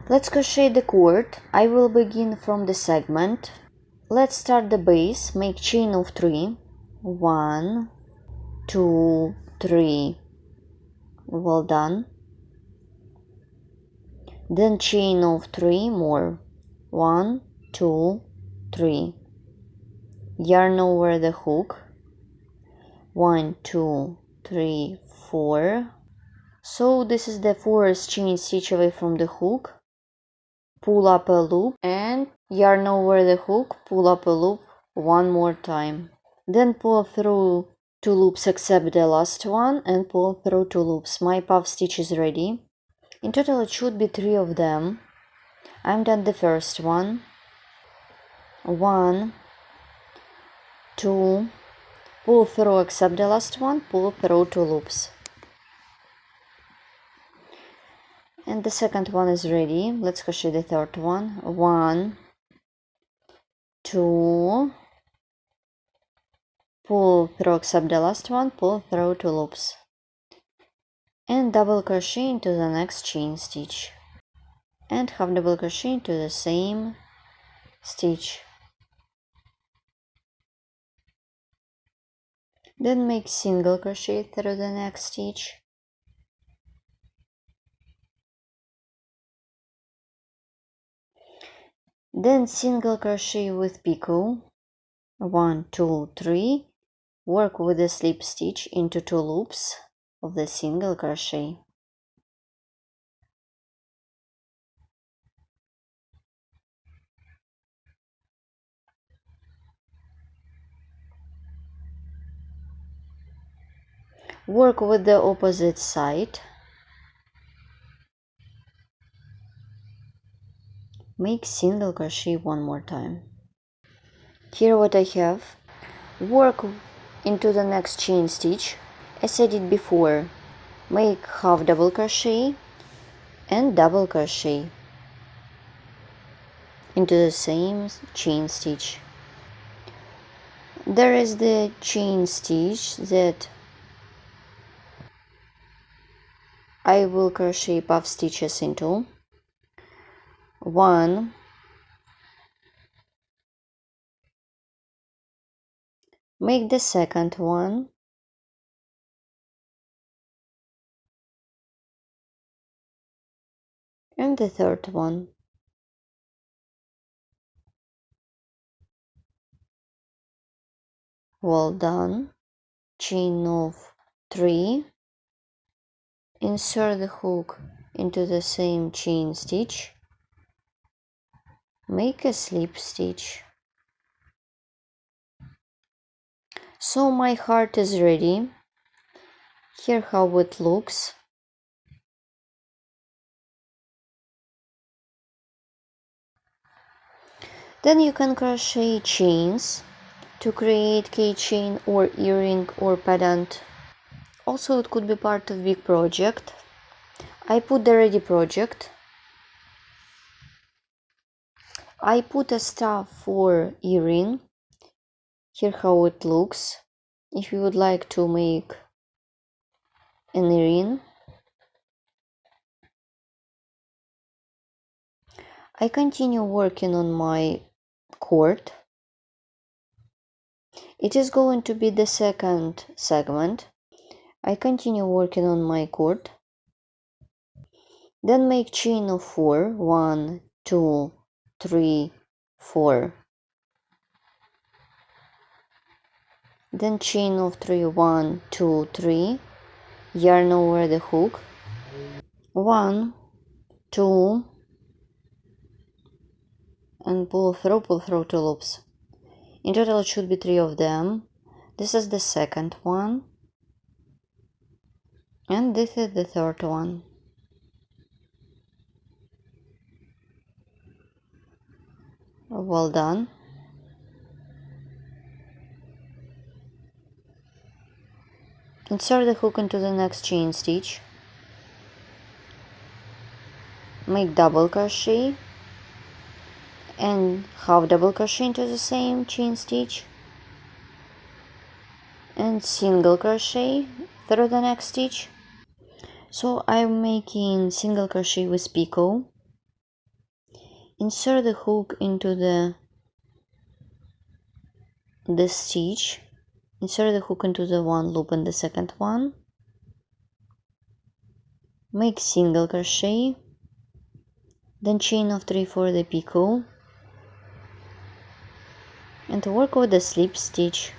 Let's crochet the cord. I will begin from the segment. Let's start the base. Make chain of 3. 1, 2, 3. Well done. Then chain of 3 more. 1, 2, 3. Yarn over the hook. 1, 2, 3, 4. So this is the fourth chain stitch away from the hook. Pull up a loop and yarn over the hook, pull up a loop one more time. Then pull through 2 loops except the last one and pull through 2 loops. My puff stitch is ready. In total it should be 3 of them. I'm done the first one. 1, 2, pull through except the last one, pull through 2 loops. And the second one is ready. Let's crochet the third one. 1, 2, pull through except the last one, pull through 2 loops. And double crochet into the next chain stitch. And half double crochet into the same stitch. Then make single crochet through the next stitch. Then single crochet with picot. 1, 2, 3. Work with the slip stitch into 2 loops of the single crochet. Work with the opposite side. Make single crochet one more time. Here what I have. Work into the next chain stitch as I did before. Make half double crochet and double crochet into the same chain stitch. There is the chain stitch that I will crochet puff stitches into. 1, make the second one, and the third one. Well done. Chain of 3. Insert the hook into the same chain stitch. Make a slip stitch. So my heart is ready. Here how it looks. Then you can crochet chains to create keychain or earring or pendant. Also it could be part of big project. I put the ready project. I put a stuff for earring. Here how it looks. If you would like to make an earring. I continue working on my cord. It is going to be the second segment. I continue working on my cord. Then make chain of 4. 1, 2, 3, 4. Then chain of 3. 1, 2, 3. Yarn over the hook. 1, 2, and pull through 2 loops. In total it should be 3 of them. This is the second one. And this is the third one. Well done. Insert the hook into the next chain stitch. Make double crochet and half double crochet into the same chain stitch and single crochet through the next stitch. So I'm making single crochet with picot. insert the hook into this stitch, insert the hook into the one loop in the second one, make single crochet, then chain of 3 for the picot, and work with the slip stitch.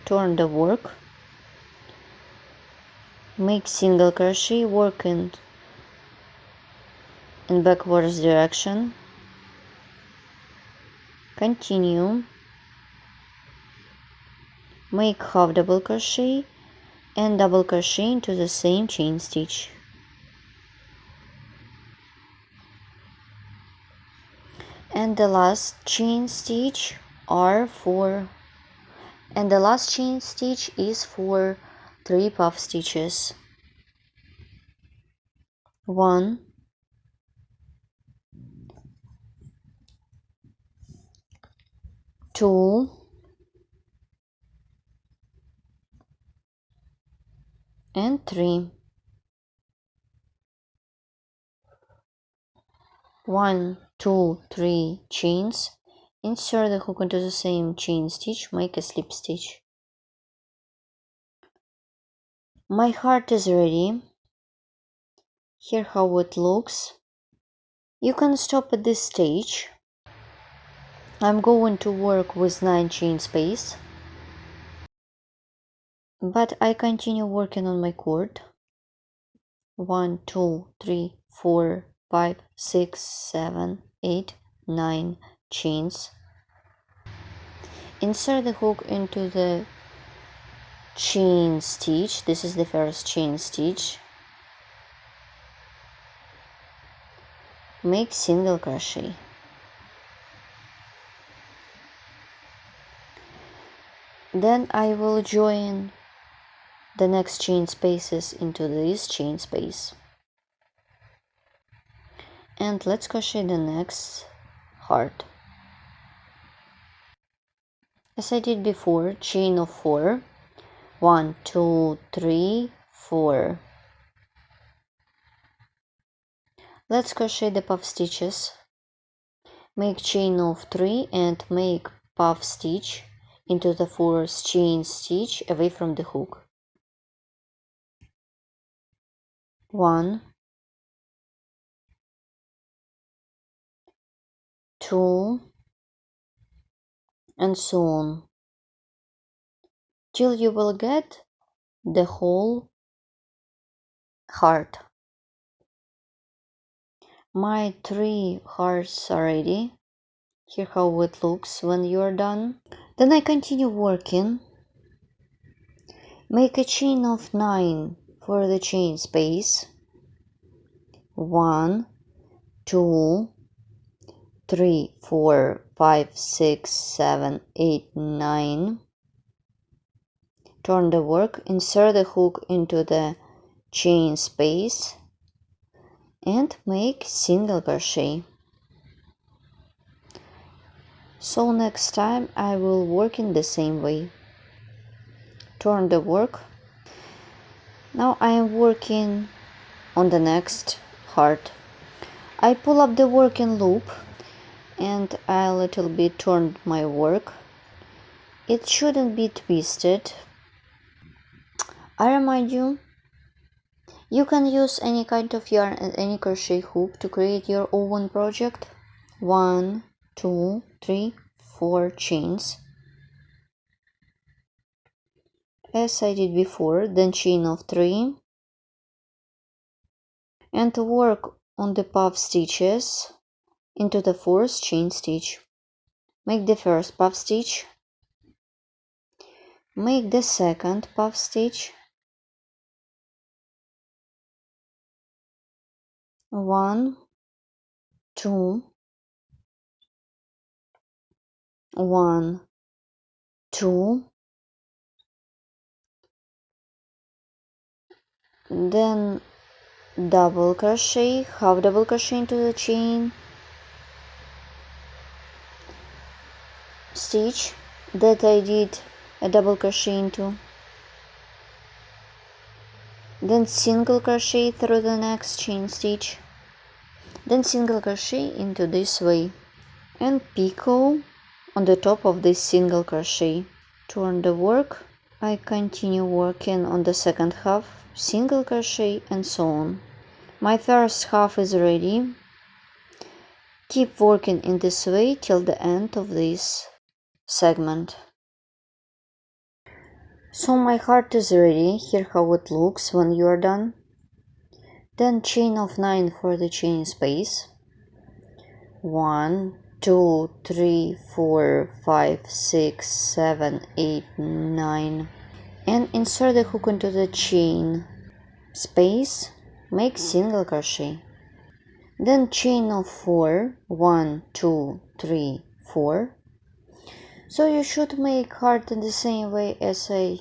Turn the work, make single crochet, work in backwards direction, continue, make half double crochet and double crochet into the same chain stitch. And the last chain stitch is for 3 puff stitches. 1, 2, 3. 1, 2, 3 chains, insert the hook into the same chain stitch, make a slip stitch. My heart is ready. Here how it looks. You can stop at this stage. I'm going to work with 9 chain space, but I continue working on my cord. 1, 2, 3, 4, 5, 6, 7, 8, 9 chains. Insert the hook into the chain stitch. This is the first chain stitch. Make single crochet. Then I will join the next chain spaces into this chain space. And let's crochet the next heart. As I did before, chain of 4. 1, 2, 3, 4. Let's crochet the puff stitches. Make chain of 3 and make puff stitch into the 4th chain stitch away from the hook. 1, 2, and so on, till you will get the whole heart. My 3 hearts are ready. Here how it looks when you are done. Then I continue working. Make a chain of 9 for the chain space. 1, 2, 3, 4, 5, 6, 7, 8, 9. Turn the work, insert the hook into the chain space and make single crochet. So next time I will work in the same way. Turn the work. Now I am working on the next heart. I pull up the working loop and I a little bit turned my work. It shouldn't be twisted. I remind you, you can use any kind of yarn and any crochet hook to create your own project. 1, 2, 3, 4 chains. As I did before, then chain of 3. And work on the puff stitches into the 4th chain stitch. Make the first puff stitch. Make the second puff stitch. 1, 2, 1, 2, then double crochet, half double crochet into the chain stitch that I did a double crochet into, then single crochet through the next chain stitch, Then single crochet into this way and picot on the top of this single crochet. Turn the work. I continue working on the second half, single crochet and so on. My first half is ready. Keep working in this way till the end of this segment. So my heart is ready. Here how it looks when you are done. Then chain of 9 for the chain space. 1, 2, 3, 4, 5, 6, 7, 8, 9. And insert the hook into the chain space. Make single crochet. Then chain of 4. 1, 2, 3, 4. So you should make heart in the same way as I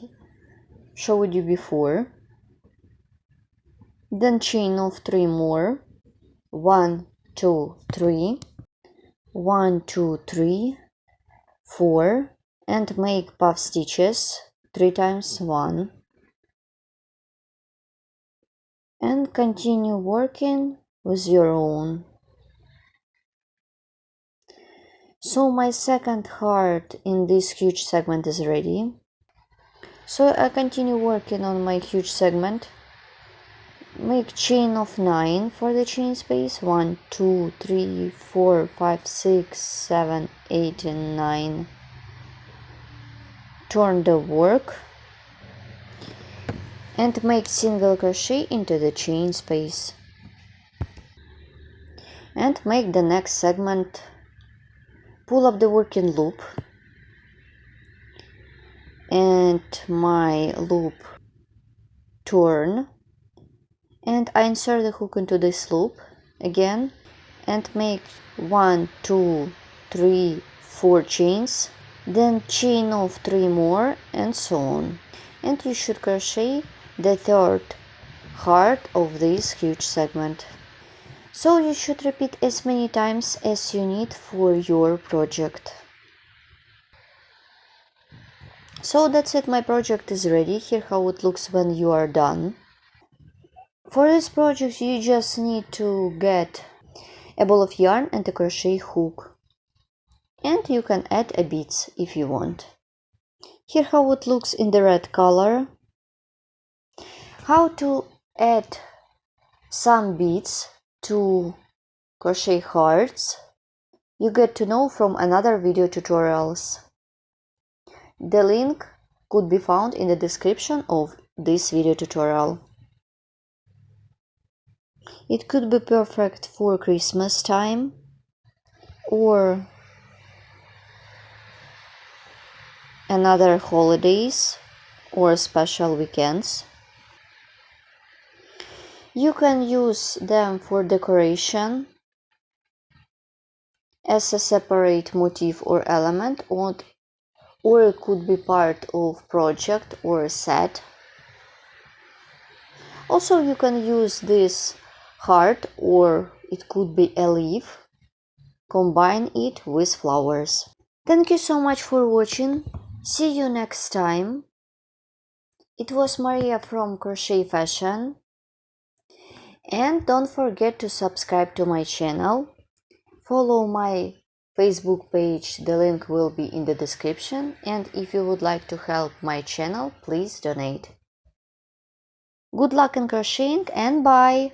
showed you before. Then chain of 3 more. 1, 2, 3. 1, 2, 3, 4. And make puff stitches 3 times 1. And continue working with your own. So my second heart in this huge segment is ready. So I continue working on my huge segment. Make chain of 9 for the chain space. 1, 2, 3, 4, 5, 6, 7, 8, and 9. Turn the work and make single crochet into the chain space. And make the next segment. Pull up the working loop and my loop turn, and I insert the hook into this loop again and make 1, 2, 3, 4 chains, then chain of 3 more and so on. And you should crochet the third heart of this huge segment. So you should repeat as many times as you need for your project. So that's it, my project is ready. Here how it looks when you are done. For this project you just need to get a ball of yarn and a crochet hook. And you can add a beads if you want. Here how it looks in the red color. How to add some beads to crochet hearts you get to know from another video tutorials. The link could be found in the description of this video tutorial. It could be perfect for Christmas time or another holidays or special weekends. You can use them for decoration as a separate motif or element, or it could be part of project or set. Also you can use this heart, or it could be a leaf, combine it with flowers. Thank you so much for watching. See you next time. It was Maria from Crochet Fashion. And don't forget to subscribe to my channel. Follow my Facebook page, the link will be in the description. And if you would like to help my channel, please donate. Good luck in crocheting and bye!